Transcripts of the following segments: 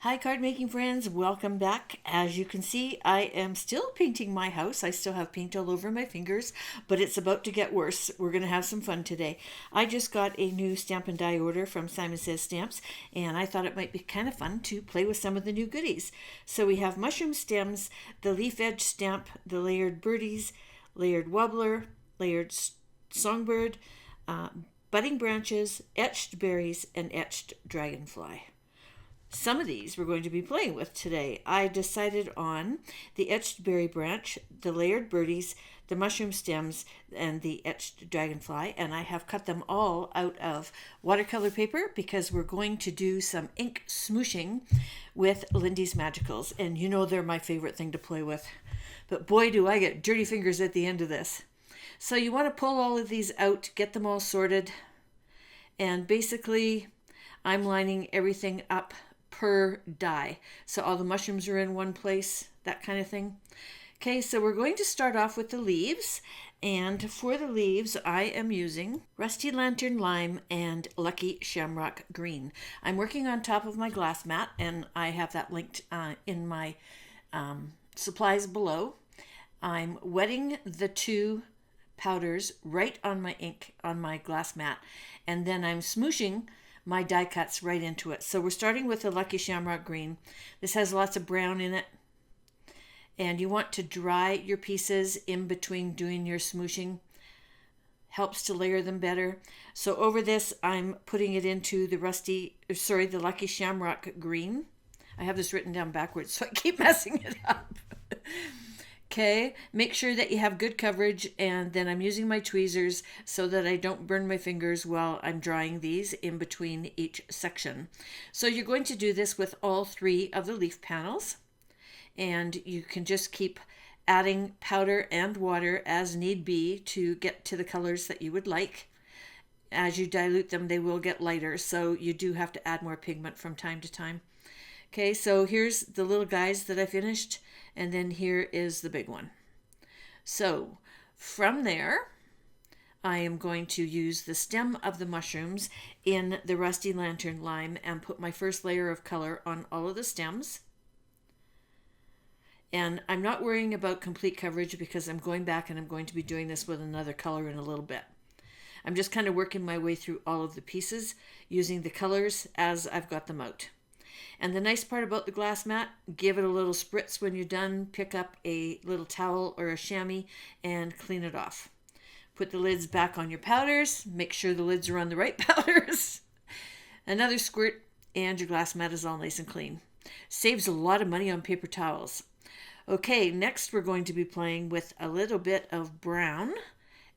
Hi card making friends, welcome back. As you can see, I am still painting my house. I still have paint all over my fingers, but it's about to get worse. We're going to have some fun today. I just got a new stamp and die order from Simon Says Stamps, and I thought it might be kind of fun to play with some of the new goodies. So we have mushroom stems, the leaf edge stamp, the layered birdies, layered wobbler, layered songbird, budding branches, etched berries, and etched dragonfly. Some of these we're going to be playing with today. I decided on the etched berry branch, the layered birdies, the mushroom stems, and the etched dragonfly, and I have cut them all out of watercolor paper because we're going to do some ink smooshing with Lindy's Magicals, and you know they're my favorite thing to play with. But boy, do I get dirty fingers at the end of this. So you want to pull all of these out, get them all sorted, and basically I'm lining everything up per die. So all the mushrooms are in one place, that kind of thing. Okay, so we're going to start off with the leaves. And for the leaves, I am using Rusty Lantern Lime and Lucky Shamrock Green. I'm working on top of my glass mat, and I have that linked in my supplies below. I'm wetting the two powders right on my ink on my glass mat, and then I'm smooshing my die cuts right into it. So we're starting with the Lucky Shamrock Green. This has lots of brown in it, and you want to dry your pieces in between doing your smooshing. Helps to layer them better. So over this, I'm putting it into the the Lucky Shamrock Green. I have this written down backwards, so I keep messing it up. Okay, make sure that you have good coverage, and then I'm using my tweezers so that I don't burn my fingers while I'm drying these in between each section. So you're going to do this with all three of the leaf panels, and you can just keep adding powder and water as need be to get to the colors that you would like. As you dilute them, they will get lighter, so you do have to add more pigment from time to time. Okay, so here's the little guys that I finished, and then here is the big one. So from there, I am going to use the stem of the mushrooms in the Rusty Lantern Lime and put my first layer of color on all of the stems. And I'm not worrying about complete coverage because I'm going back and I'm going to be doing this with another color in a little bit. I'm just kind of working my way through all of the pieces using the colors as I've got them out. And the nice part about the glass mat, give it a little spritz when you're done, pick up a little towel or a chamois and clean it off. Put the lids back on your powders, make sure the lids are on the right powders. Another squirt and your glass mat is all nice and clean. Saves a lot of money on paper towels. Okay, next we're going to be playing with a little bit of brown.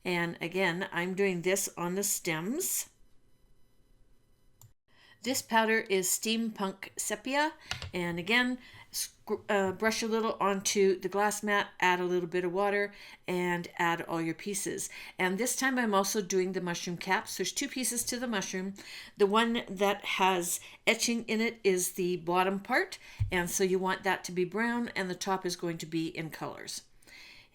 And again, I'm doing this on the stems. This powder is Steampunk Sepia, and again, brush a little onto the glass mat, add a little bit of water, and add all your pieces. And this time I'm also doing the mushroom caps. There's two pieces to the mushroom. The one that has etching in it is the bottom part, and so you want that to be brown, and the top is going to be in colors.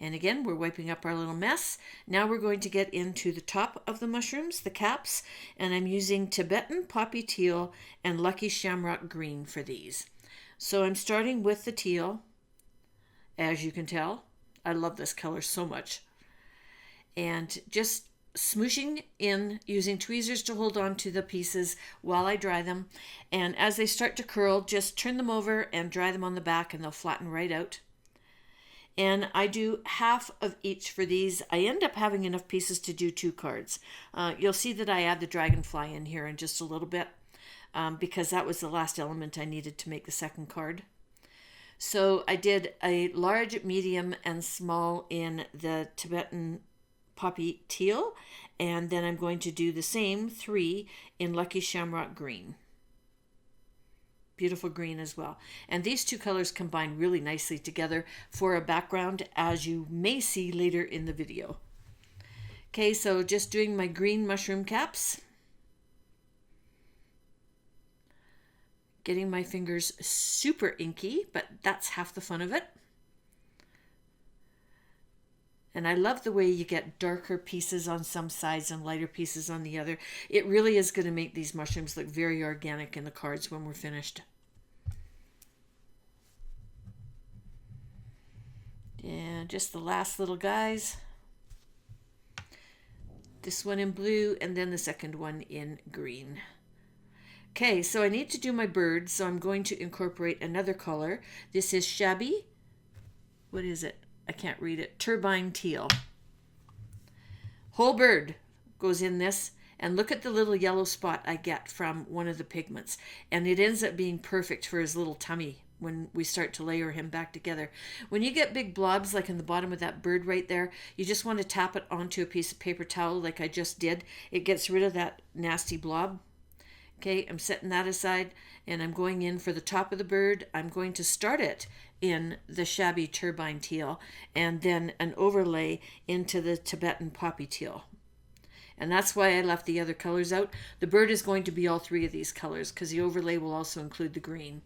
And again, we're wiping up our little mess. Now we're going to get into the top of the mushrooms, the caps, and I'm using Tibetan Poppy Teal and Lucky Shamrock Green for these. So I'm starting with the teal, as you can tell. I love this color so much. And just smooshing in using tweezers to hold on to the pieces while I dry them. And as they start to curl, just turn them over and dry them on the back and they'll flatten right out. And I do half of each for these. I end up having enough pieces to do two cards. You'll see that I add the dragonfly in here in just a little bit because that was the last element I needed to make the second card. So I did a large, medium, and small in the Tibetan Poppy Teal, and then I'm going to do the same three in Lucky Shamrock Green. Beautiful green as well. And these two colors combine really nicely together for a background, as you may see later in the video. Okay, so just doing my green mushroom caps. Getting my fingers super inky, but that's half the fun of it. And I love the way you get darker pieces on some sides and lighter pieces on the other. It really is going to make these mushrooms look very organic in the cards when we're finished. just the last little guys. This one in blue, and then the second one in green. Okay, so I need to do my bird, so I'm going to incorporate another color. This is Shabby. What is it? I can't read it. Turbine Teal. Whole bird goes in this, and look at the little yellow spot I get from one of the pigments. And it ends up being perfect for his little tummy when we start to layer him back together. When you get big blobs like in the bottom of that bird right there, you just want to tap it onto a piece of paper towel like I just did. It gets rid of that nasty blob. Okay, I'm setting that aside, and I'm going in for the top of the bird. I'm going to start it in the Shabby Turbine Teal, and then an overlay into the Tibetan Poppy Teal. And that's why I left the other colors out. The bird is going to be all three of these colors because the overlay will also include the green.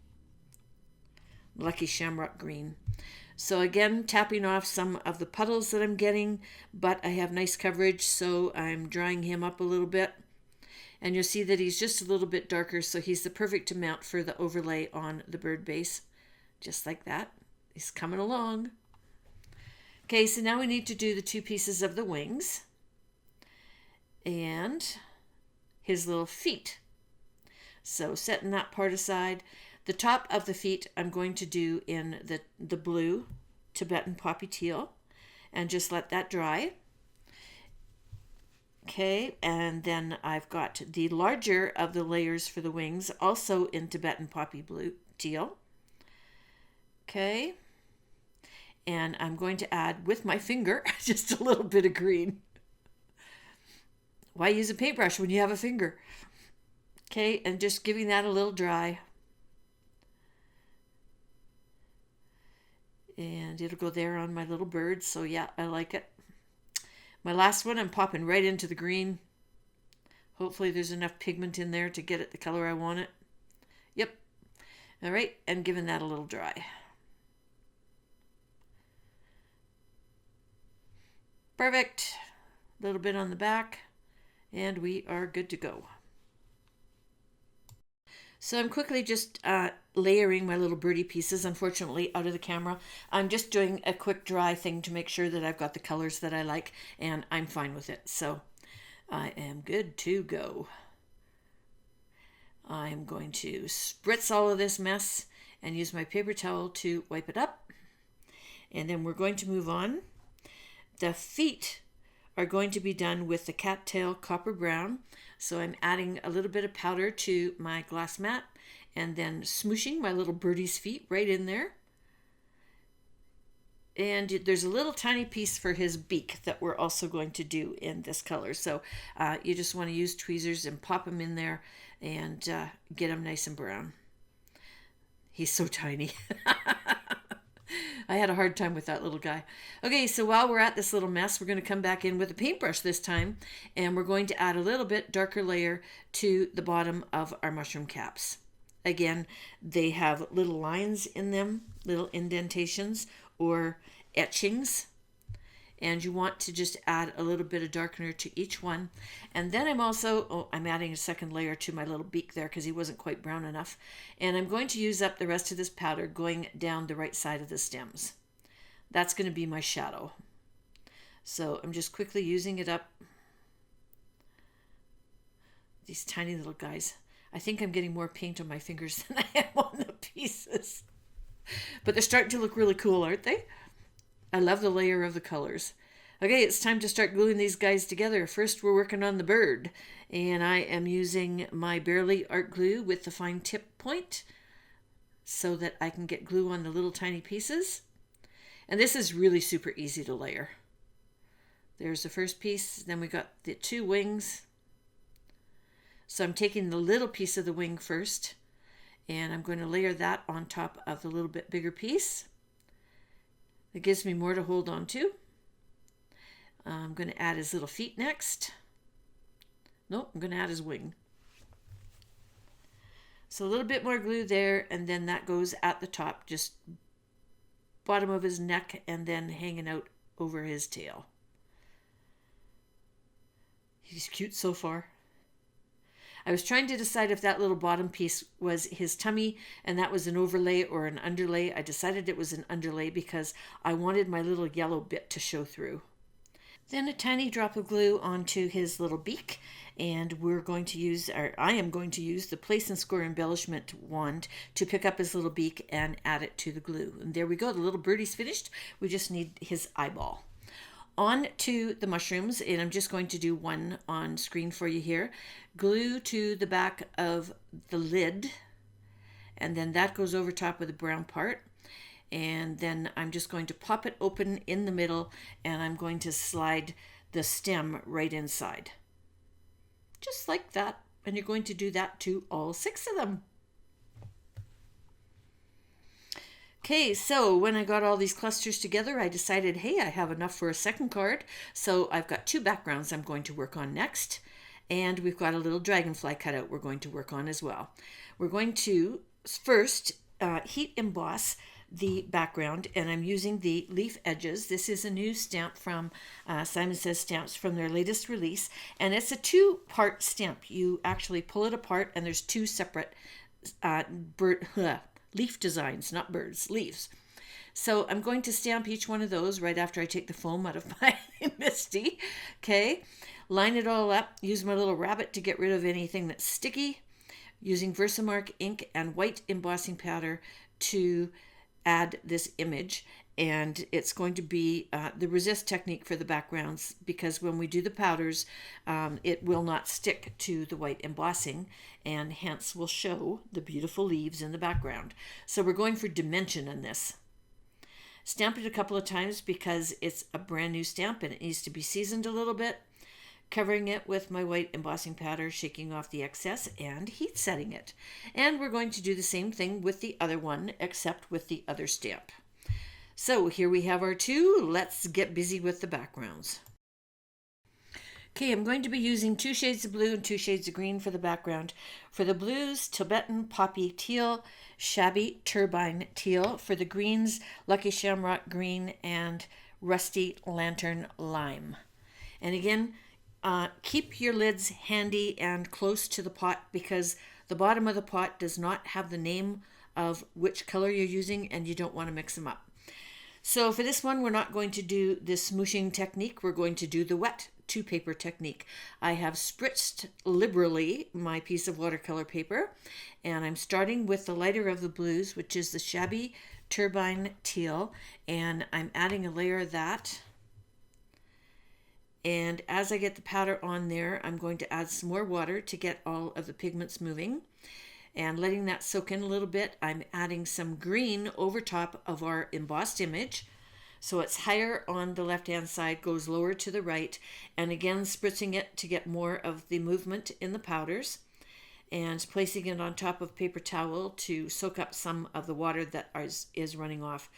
Lucky Shamrock Green. So again, tapping off some of the puddles that I'm getting, but I have nice coverage, so I'm drying him up a little bit. And you'll see that he's just a little bit darker, so he's the perfect amount for the overlay on the bird base. Just like that. He's coming along. Okay, so now we need to do the two pieces of the wings and his little feet. So setting that part aside. The top of the feet I'm going to do in the blue Tibetan Poppy Teal and just let that dry. Okay, and then I've got the larger of the layers for the wings also in Tibetan Poppy Blue Teal. Okay, and I'm going to add with my finger just a little bit of green. Why use a paintbrush when you have a finger? Okay, and just giving that a little dry. And it'll go there on my little bird, so yeah, I like it. My last one, I'm popping right into the green. Hopefully there's enough pigment in there to get it the color I want it. Yep. All right, and giving that a little dry. Perfect. A little bit on the back, and we are good to go. So I'm quickly just layering my little birdie pieces, unfortunately out of the camera. I'm just doing a quick dry thing to make sure that I've got the colors that I like, and I'm fine with it. So I am good to go. I'm going to spritz all of this mess and use my paper towel to wipe it up. And then we're going to move on. The feet are going to be done with the cattail copper brown. So I'm adding a little bit of powder to my glass mat and then smooshing my little birdie's feet right in there. And there's a little tiny piece for his beak that we're also going to do in this color. So you just want to use tweezers and pop them in there and get them nice and brown. He's so tiny. I had a hard time with that little guy. Okay, so while we're at this little mess, we're going to come back in with a paintbrush this time, and we're going to add a little bit darker layer to the bottom of our mushroom caps. Again, they have little lines in them, little indentations or etchings, and you want to just add a little bit of darkener to each one. And then I'm adding a second layer to my little beak there because he wasn't quite brown enough. And I'm going to use up the rest of this powder going down the right side of the stems. That's going to be my shadow. So I'm just quickly using it up. These tiny little guys. I think I'm getting more paint on my fingers than I am on the pieces. But they're starting to look really cool, aren't they? I love the layer of the colors. Okay, it's time to start gluing these guys together. First, we're working on the bird. And I am using my Barely Art Glue with the fine tip point so that I can get glue on the little tiny pieces. And this is really super easy to layer. There's the first piece. Then we got the two wings. So I'm taking the little piece of the wing first, and I'm going to layer that on top of the little bit bigger piece. It gives me more to hold on to. I'm going to add his little feet next. Nope, I'm going to add his wing. So a little bit more glue there, and then that goes at the top, just bottom of his neck and then hanging out over his tail. He's cute so far. I was trying to decide if that little bottom piece was his tummy and that was an overlay or an underlay. I decided it was an underlay because I wanted my little yellow bit to show through. Then a tiny drop of glue onto his little beak, and we're going to use, or I am going to use the Place and Score embellishment wand to pick up his little beak and add it to the glue. And there we go, the little birdie's finished. We just need his eyeball. On to the mushrooms, and I'm just going to do one on screen for you here. Glue to the back of the lid, and then that goes over top of the brown part. And then I'm just going to pop it open in the middle, and I'm going to slide the stem right inside. Just like that. And you're going to do that to all 6 of them. Okay, so when I got all these clusters together, I decided, hey, I have enough for a second card. So I've got 2 backgrounds I'm going to work on next. And we've got a little dragonfly cutout we're going to work on as well. We're going to first heat emboss the background, and I'm using the leaf edges. This is a new stamp from Simon Says Stamps from their latest release, and it's a 2-part stamp. You actually pull it apart, and there's 2 separate leaf designs, not birds, leaves. So I'm going to stamp each one of those right after I take the foam out of my Misty. Okay, line it all up, use my little rabbit to get rid of anything that's sticky, using Versamark ink and white embossing powder to add this image. And it's going to be the resist technique for the backgrounds, because when we do the powders, it will not stick to the white embossing, and hence will show the beautiful leaves in the background. So we're going for dimension in this. Stamp it a couple of times because it's a brand new stamp and it needs to be seasoned a little bit. Covering it with my white embossing powder, shaking off the excess, and heat setting it. And we're going to do the same thing with the other one, except with the other stamp. So here we have our 2. Let's get busy with the backgrounds. Okay, I'm going to be using 2 shades of blue and 2 shades of green for the background. For the blues, Tibetan Poppy Teal, Shabby Turbine Teal. For the greens, Lucky Shamrock Green, and Rusty Lantern Lime. And again, keep your lids handy and close to the pot, because the bottom of the pot does not have the name of which color you're using, and you don't want to mix them up. So for this one, we're not going to do the smooshing technique. We're going to do the wet to paper technique. I have spritzed liberally my piece of watercolor paper, and I'm starting with the lighter of the blues, which is the Shabby Turbine Teal, and I'm adding a layer of that. And as I get the powder on there, I'm going to add some more water to get all of the pigments moving. And letting that soak in a little bit, I'm adding some green over top of our embossed image. So it's higher on the left-hand side, goes lower to the right. And again, spritzing it to get more of the movement in the powders. And placing it on top of paper towel to soak up some of the water that is running off.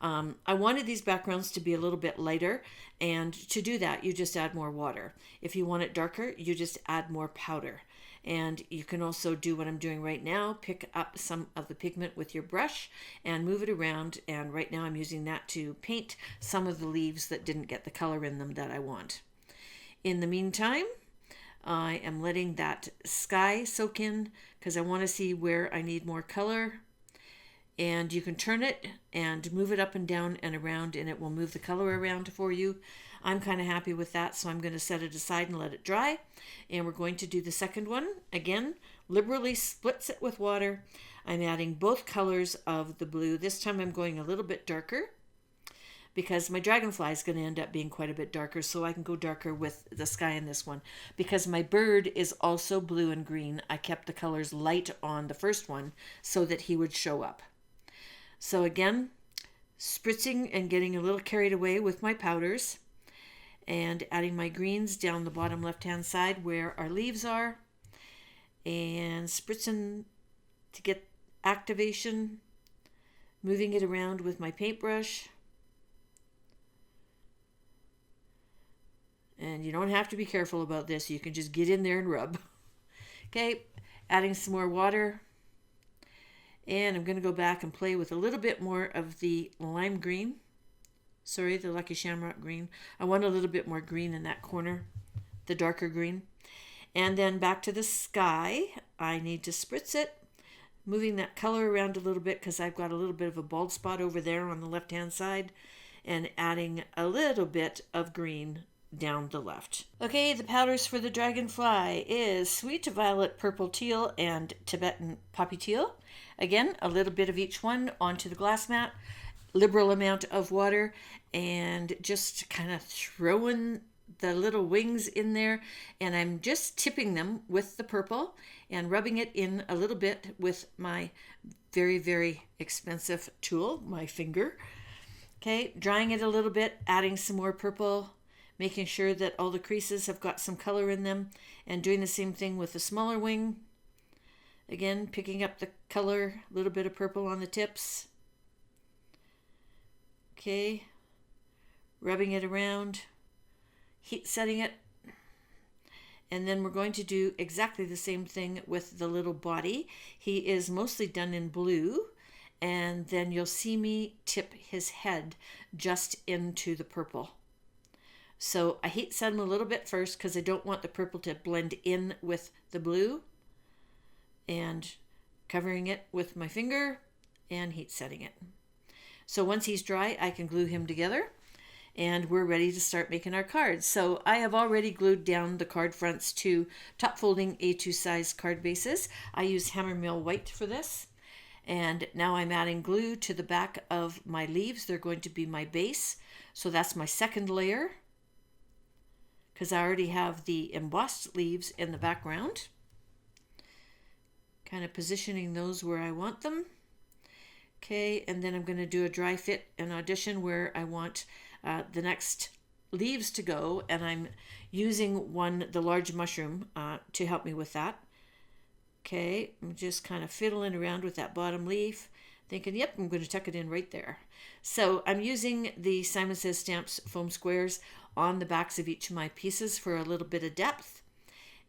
I wanted these backgrounds to be a little bit lighter, and to do that you just add more water. If you want it darker, you just add more powder. And you can also do what I'm doing right now, pick up some of the pigment with your brush and move it around, and right now I'm using that to paint some of the leaves that didn't get the color in them that I want. In the meantime, I am letting that sky soak in because I want to see where I need more color. And you can turn it and move it up and down and around, and it will move the color around for you. I'm kind of happy with that, so I'm going to set it aside and let it dry. And we're going to do the second one. Again, liberally splits it with water. I'm adding both colors of the blue. This time I'm going a little bit darker because my dragonfly is going to end up being quite a bit darker, so I can go darker with the sky in this one. Because my bird is also blue and green, I kept the colors light on the first one so that he would show up. So again, spritzing and getting a little carried away with my powders, and adding my greens down the bottom left-hand side where our leaves are, and spritzing to get activation, moving it around with my paintbrush. And you don't have to be careful about this. You can just get in there and rub. Okay, adding some more water. And I'm going to go back and play with a little bit more of the lime green. Sorry, the Lucky Shamrock green. I want a little bit more green in that corner, the darker green. And then back to the sky. I need to spritz it, moving that color around a little bit because I've got a little bit of a bald spot over there on the left-hand side, and adding a little bit of green down the left. Okay, the powders for the dragonfly is sweet violet, purple teal, and Tibetan poppy teal. Again, a little bit of each one onto the glass mat, liberal amount of water, and just kind of throwing the little wings in there, and I'm just tipping them with the purple and rubbing it in a little bit with my very, very expensive tool, my finger. Okay, drying it a little bit, adding some more purple, making sure that all the creases have got some color in them, and doing the same thing with the smaller wing. Again, picking up the color, a little bit of purple on the tips. Okay, rubbing it around, heat setting it. And then we're going to do exactly the same thing with the little body. He is mostly done in blue, and then you'll see me tip his head just into the purple. So I heat set him a little bit first because I don't want the purple to blend in with the blue. And covering it with my finger and heat setting it. So once he's dry, I can glue him together, and we're ready to start making our cards. So I have already glued down the card fronts to top folding A2 size card bases. I use hammer mill white for this. And now I'm adding glue to the back of my leaves. They're going to be my base. So that's my second layer, because I already have the embossed leaves in the background. Kind of positioning those where I want them. Okay, and then I'm going to do a dry fit and audition where I want the next leaves to go, and I'm using the large mushroom to help me with that. Okay, I'm just kind of fiddling around with that bottom leaf, thinking, yep, I'm going to tuck it in right there. So I'm using the Simon Says Stamps foam squares on the backs of each of my pieces for a little bit of depth,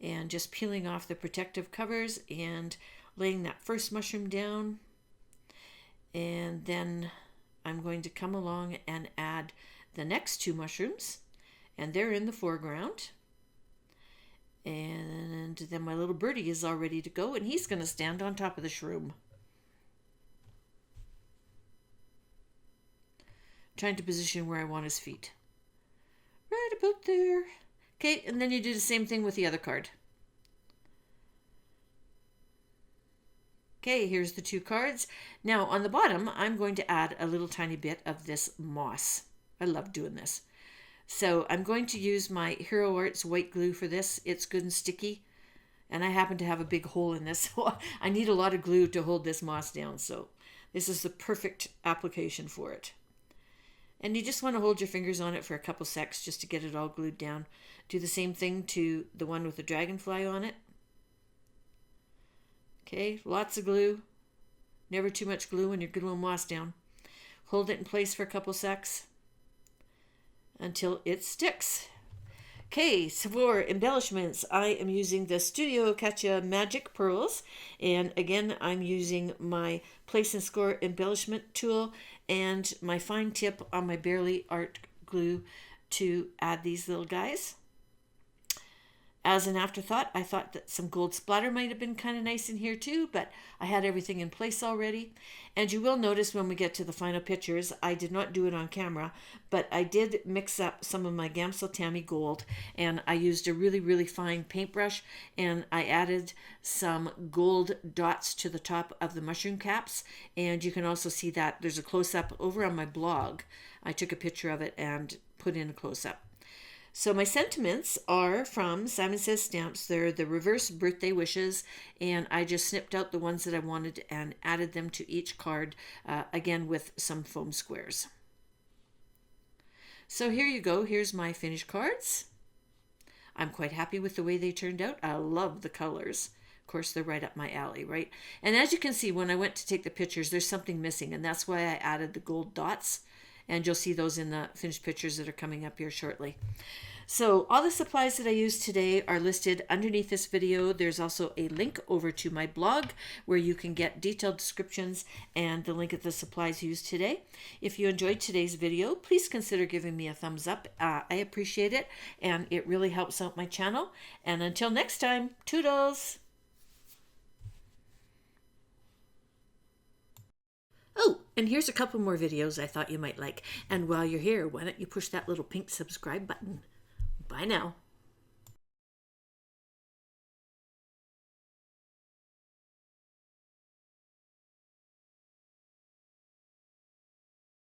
and just peeling off the protective covers and laying that first mushroom down. And then I'm going to come along and add the next two mushrooms, and they're in the foreground. And then my little birdie is all ready to go, and he's going to stand on top of the shroom. Trying to position where I want his feet. Right about there. Okay, and then you do the same thing with the other card. Okay, here's the two cards. Now on the bottom, I'm going to add a little tiny bit of this moss. I love doing this. So I'm going to use my Hero Arts white glue for this. It's good and sticky. And I happen to have a big hole in this, so I need a lot of glue to hold this moss down. So this is the perfect application for it. And you just want to hold your fingers on it for a couple secs just to get it all glued down. Do the same thing to the one with the dragonfly on it. Okay, lots of glue. Never too much glue when you're gluing moss down. Hold it in place for a couple secs until it sticks. Okay, so for embellishments, I am using the Studio Katya Magic Pearls. And again, I'm using my Place and Score embellishment tool and my fine tip on my Barely Art glue to add these little guys. As an afterthought, I thought that some gold splatter might have been kind of nice in here too, but I had everything in place already. And you will notice when we get to the final pictures, I did not do it on camera, but I did mix up some of my Gamsel Tammy gold, and I used a really, really fine paintbrush, and I added some gold dots to the top of the mushroom caps. And you can also see that there's a close-up over on my blog. I took a picture of it and put in a close-up. So my sentiments are from Simon Says Stamps. They're the reverse birthday wishes, and I just snipped out the ones that I wanted and added them to each card, again with some foam squares. So here you go. Here's my finished cards. I'm quite happy with the way they turned out. I love the colors. Of course, they're right up my alley, right? And as you can see, when I went to take the pictures, there's something missing, and that's why I added the gold dots. and you'll see those in the finished pictures that are coming up here shortly. So all the supplies that I used today are listed underneath this video. There's also a link over to my blog where you can get detailed descriptions and the link of the supplies used today. If you enjoyed today's video, please consider giving me a thumbs up. I appreciate it, and it really helps out my channel. And until next time, toodles! Oh, and here's a couple more videos I thought you might like. And while you're here, why don't you push that little pink subscribe button? Bye now.